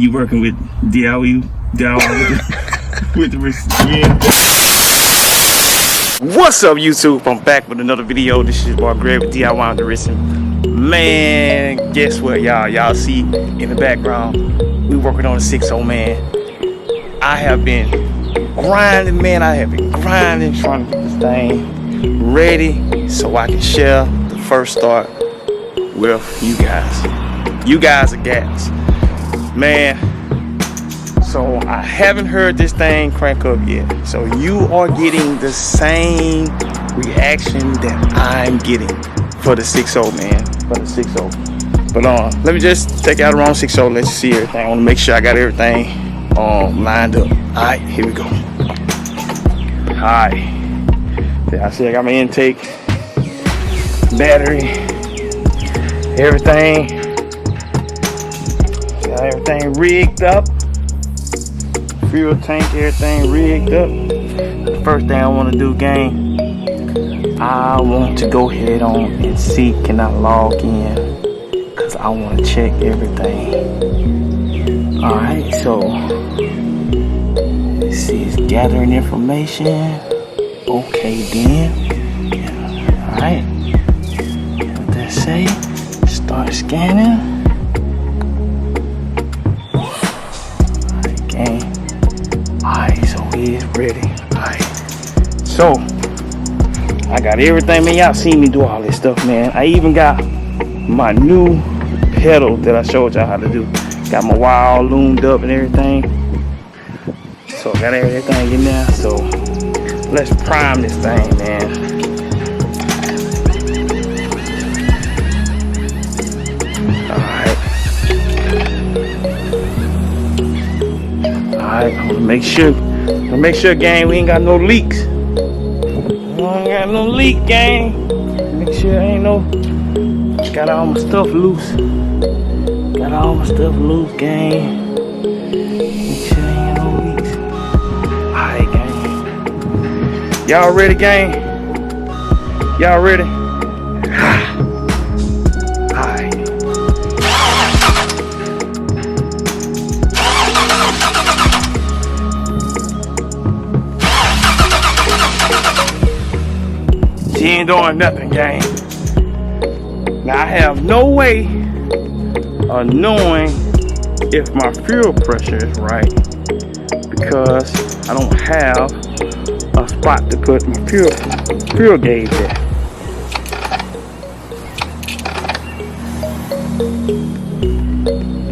you working with D.I.Y with the yeah. What's up, YouTube? I'm back with another video. This is your boy Greg with D.I.Y on the wrist. Man, guess what, y'all see in the background? We working on a 6.0, man. I have been grinding, man. I have been grinding, trying to get this thing ready so I can share the first start with you guys. You guys are gas, man. So I haven't heard this thing crank up yet. So you are getting the same reaction that I'm getting for the 6.0, man. For the 6.0. But let me just take out the wrong 6.0. Let's see everything. I want to make sure I got everything lined up. All right, here we go. All right. Yeah, I see I got my intake, battery, everything. Got everything rigged up. Fuel tank, everything rigged up. The first thing I want to do, gang, I want to go ahead on and see can I log in, because I want to check everything. Alright, so let's see, it's gathering information. Okay then. Alright, what that say? Start scanning. Alright, gang. Alright, so it's ready. Alright, so I got everything, man. Y'all seen me do all this stuff, man. I even got my new pedal that I showed y'all how to do. Got my wire all loomed up and everything. So I got everything in there. So let's prime this thing, man. Alright, I want to make sure, gang, we ain't got no leaks. We ain't got no leak, gang. Make sure ain't no. Got all my stuff loose. Got all my stuff loose, gang. Make sure ain't no leaks. Alright, gang. Y'all ready, gang? Y'all ready? Alright. She ain't doing nothing, gang. Now I have no way of knowing if my fuel pressure is right because I don't have a spot to put my fuel gauge at.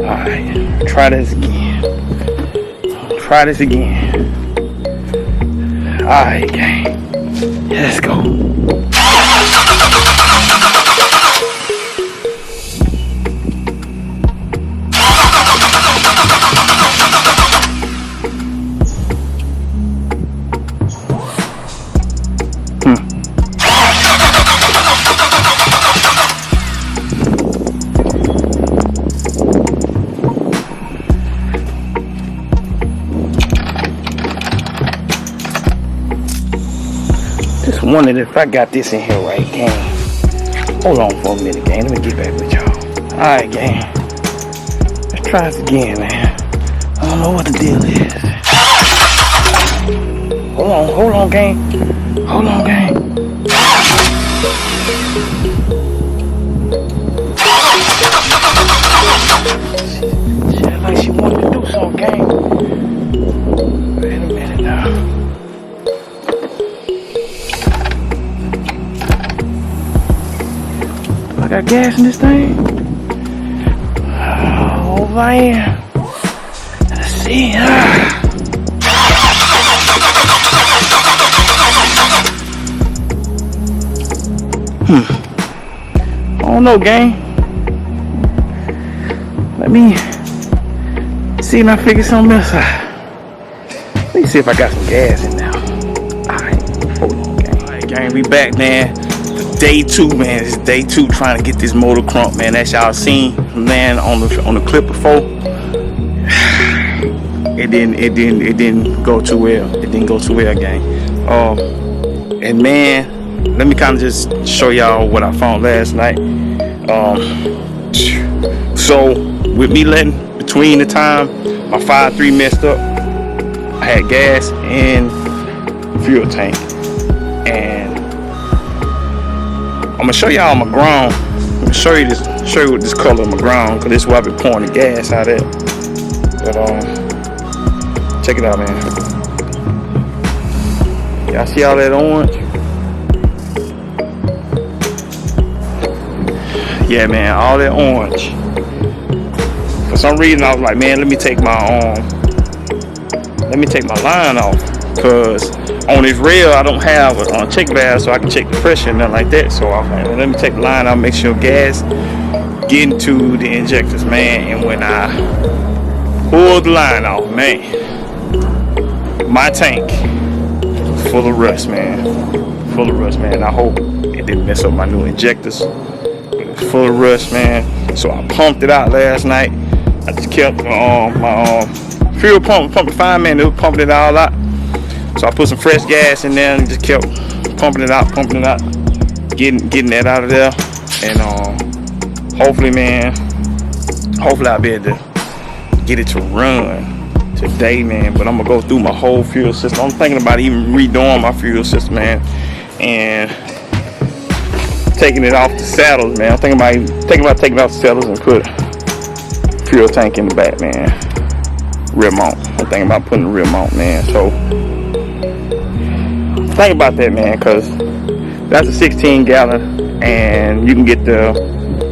Alright, try this again. Try this again. Alright, gang. Let's go. Just wondering if I got this in here right, gang. Hold on for a minute, gang. Let me get back with y'all. Alright, gang. Let's try this again, man. I don't know what the deal is. Hold on, gang. Hold on, gang. She act like she wanted to do something, gang. Wait a minute now. I got gas in this thing. Oh man. Let's see. I don't know, gang. Let me see if I figure something else out. Let me see if I got some gas in now. Alright, hold on, gang. Alright, gang, we back, man. Day 2, man. It's day 2 trying to get this motor crump, man. As y'all seen, man, on the clip before. It didn't go too well. It didn't go too well, gang. And man, let me kind of just show y'all what I found last night. So with me letting between the time my 5.3 messed up, I had gas and fuel tank. And I'm gonna show y'all my ground. I'm gonna show you what this color of my ground, because this is where I've been pouring the gas out at. But check it out, man. Y'all see all that orange? Yeah, man, all that orange. For some reason, I was like, man, let me take my line off, because on this rail I don't have a check valve, so I can check the pressure and nothing like that. So I was like, well, let me take the line out, make sure gas get into the injectors, man. And when I pulled the line off, man, my tank full of rust, man. Full of rust, man. I hope it didn't mess up my new injectors. It was full of rust, man. So I pumped it out last night. I just kept my fuel pump fine, man. It was pumping it all out. So I put some fresh gas in there and just kept pumping it out, getting that out of there. And hopefully, man, I'll be able to get it to run today, man. But I'm gonna go through my whole fuel system. I'm thinking about even redoing my fuel system, man, and taking it off the saddles, man. I'm thinking about taking off the saddles and put fuel tank in the back, man. Rear mount. I'm thinking about putting a rear mount, man. So think about that, man, because that's a 16 gallon and you can get the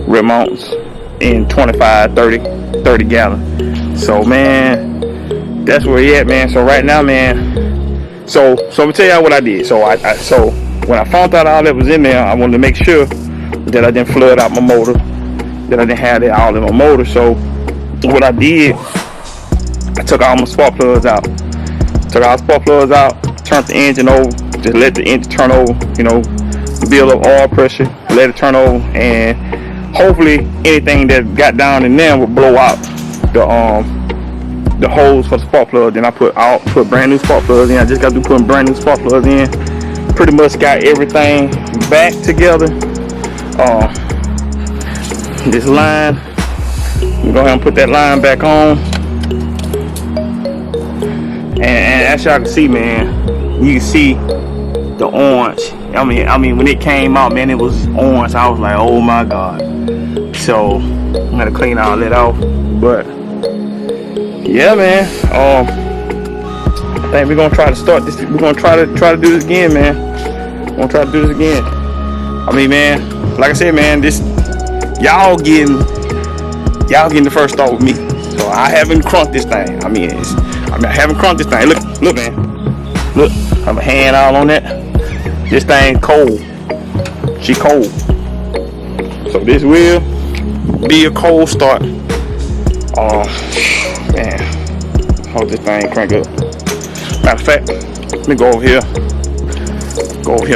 rear mounts in 25, 30 gallon. So, man, that's where he at, man. So right now, man, so I'm gonna tell y'all what I did. So so when I found out all that was in there, I wanted to make sure that I didn't flood out my motor, that I didn't have that all in my motor. So what I did, I took all my spark plugs out. Turned the engine over, just let the engine turn over, you know, build up oil pressure, let it turn over, and hopefully anything that got down in there would blow out the holes for the spark plug. Then I put brand new spark plugs in. I just got to putting brand new spark plugs in. Pretty much got everything back together. This line, I'm go ahead and put that line back on. And as y'all can see, man, you can see the orange. I mean, when it came out, man, it was orange. I was like, oh my God. So I'm gonna clean all that off. But yeah, man. I think we're gonna try to start this. We're gonna try to do this again, man. We're gonna try to do this again. I mean, man, like I said, man, y'all getting the first start with me. So I haven't crunked this thing. I haven't crunked this thing. Look, man. Look, I have a hand all on that. This thing cold. She cold. So this will be a cold start. Man. Hope this thing crank up. Matter of fact, let me go over here.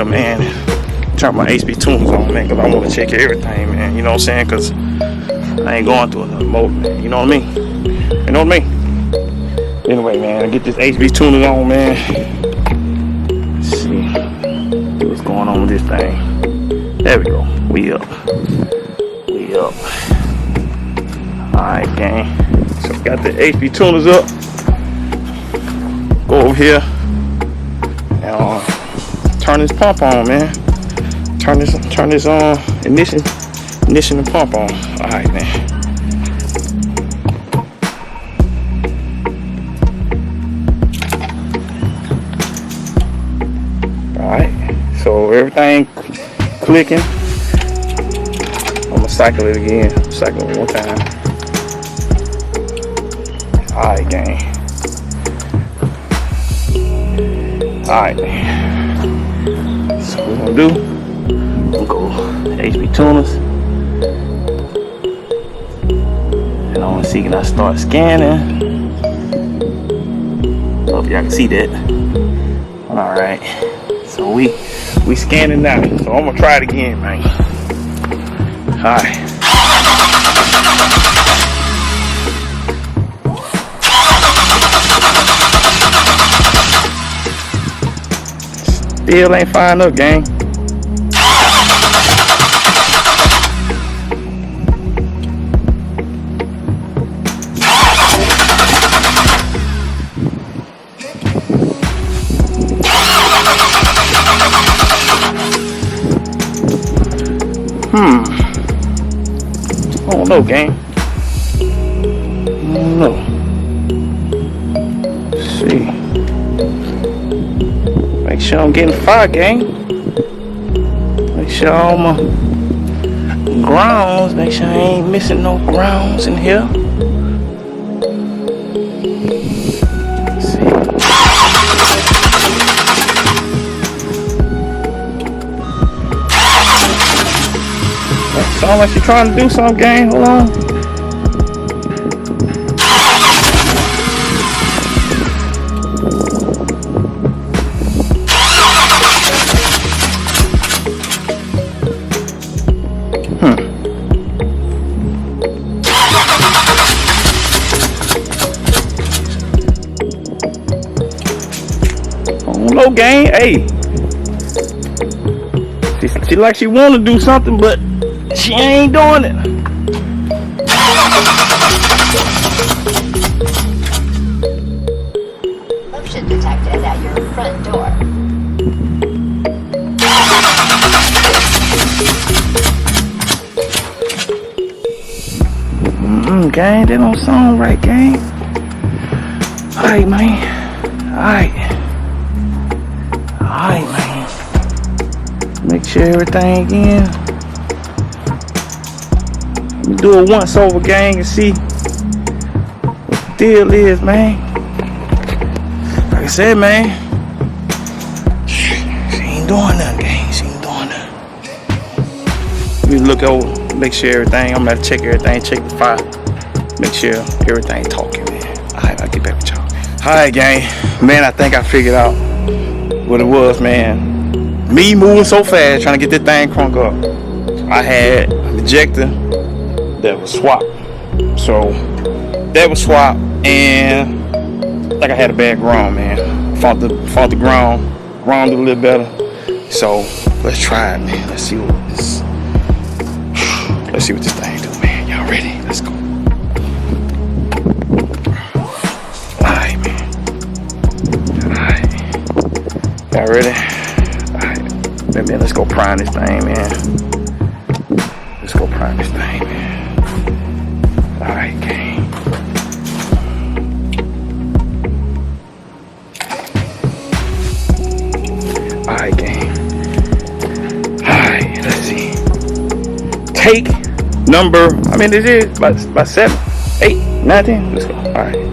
Man. Turn my HB tuners on, man, because I want to check everything, man. You know what I'm saying? Because I ain't going through another mode, man. You know what I mean? You know what I mean? Anyway, man, I get this HB tuners on, man. Let's see what's going on with this thing. There we go. We up. Alright, gang. So we got the HB tuners up. Go over here and turn this pump on, man. Turn this on, ignition and pump on. Alright, man. Alright, so everything clicking. I'm gonna cycle it again. Cycle it one more time. Alright, gang. Alright. So what we're gonna do, we'll go HB tuners. And I wanna see, can I start scanning? Hope y'all can see that. Alright. So we scanning now. So I'm gonna try it again, man. Alright. Still ain't firing up, gang. I don't know, gang. I don't know. Let's see. Make sure I'm getting fire, gang. Make sure all my grounds, make sure I ain't missing no grounds in here. Let's see. That sound like she's trying to do something, gang. Hold on. No game, hey. She like she want to do something, but she ain't doing it. Motion detected at your front door. Gang, that don't sound right, gang. Alright, man. Alright, man. Make sure everything again. Let me do it once over, gang, and see what the deal is, man. Like I said, man, she ain't doing nothing, gang. She ain't doing nothing. Let me look over, make sure everything. I'm gonna have to check everything, check the file, make sure everything talking, man. Alright, I'll get back with y'all. Alright, gang. Man, I think I figured out what it was, man. Me moving so fast, trying to get this thing crunk up. I had an ejector that was swapped. So, that was swapped, and I think I had a bad ground, man. Fought the ground a little better. So, let's try it, man. Let's see what this thing do, man. Y'all ready? Let's go. Alright, man. Alright. Y'all ready? Man, let's go prime this thing, man. Let's go prime this thing, man. Alright, gang. Alright, gang. Alright, let's see. Take number, I mean, this is about 7, 8, 9, 10. Let's go. Alright.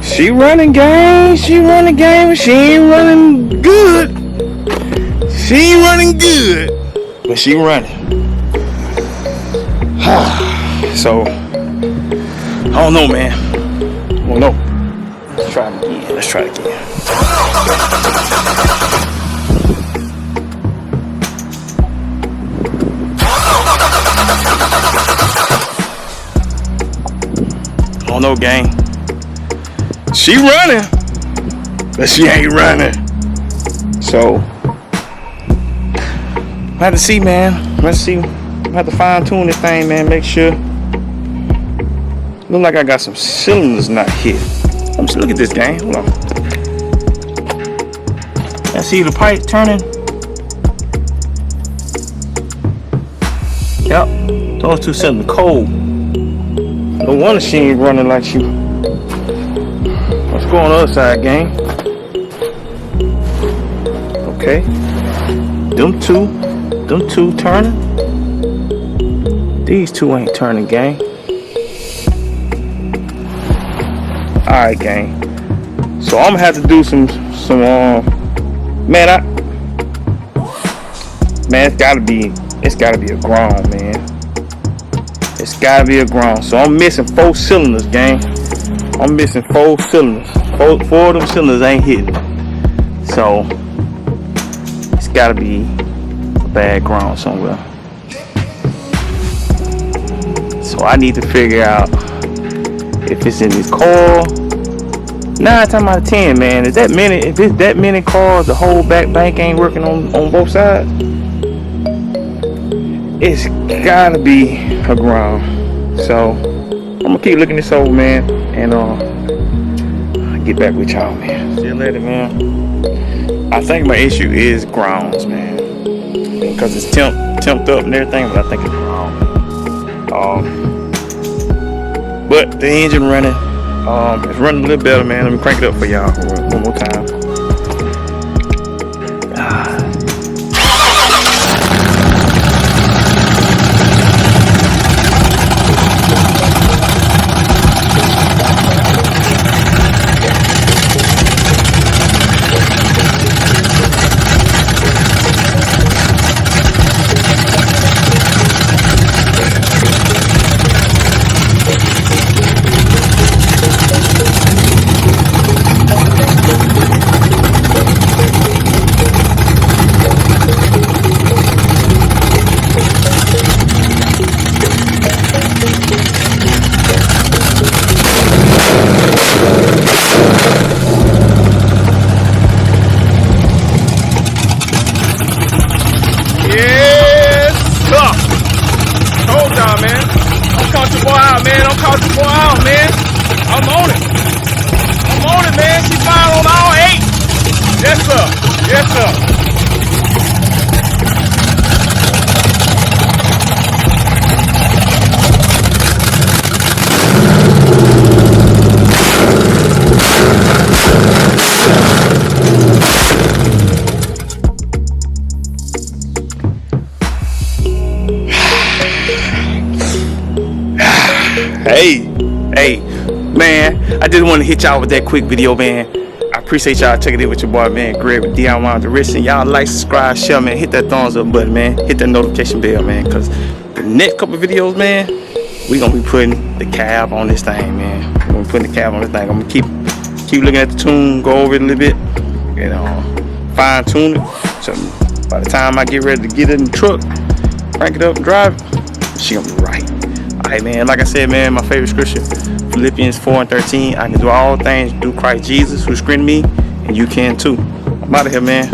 She running, gang. She running, gang, but she ain't running good. She ain't running good, but she running. So, I don't know, man. I don't know. Let's try it again. Let's try it again. I don't know, gang. She running, but she ain't running. So, I have to see, man. Let's see. I have to fine tune this thing, man. Make sure. Look like I got some cylinders not hit. Let me see, look at this, gang. Hold on. I see the pipe turning. Yep. Those two cylinders cold. No wonder she ain't running like she. Let's go on the other side, gang. Okay. Them two turning. These two ain't turning, gang. Alright, gang. So I'm gonna have to do some man, it's gotta be a ground, man. It's gotta be a ground. So I'm missing 4 cylinders, gang. I'm missing 4 cylinders. Four of them cylinders ain't hitting. So it's gotta be a bad ground somewhere. So I need to figure out if it's in this coil. 9 times out of 10, man, if it's that many cars, the whole back bank ain't working on both sides. It's gotta be a ground. So I'm gonna keep looking this over, man, and I'll get back with y'all, man. See you later, man. I think my issue is grounds, man, because it's temped up and everything, but I think it's ground. But the engine running. It's running a little better, man. Let me crank it up for y'all one more time. Hey, man, I just want to hit y'all with that quick video, man. I appreciate y'all checking it with your boy, man, Greg with D.I.Y. the Written. Y'all like, subscribe, share, man. Hit that thumbs up button, man. Hit that notification bell, man, because the next couple videos, man, we gonna be putting the cab on this thing, man. We're gonna be putting the cab on this thing. I'm gonna keep looking at the tune, go over it a little bit, and fine tune it. So by the time I get ready to get it in the truck, crank it up and drive it, she gonna be right. Alright, man, like I said, man, my favorite scripture, Philippians 4:13. I can do all things through Christ Jesus who strengthened me, and you can too. I'm out of here, man.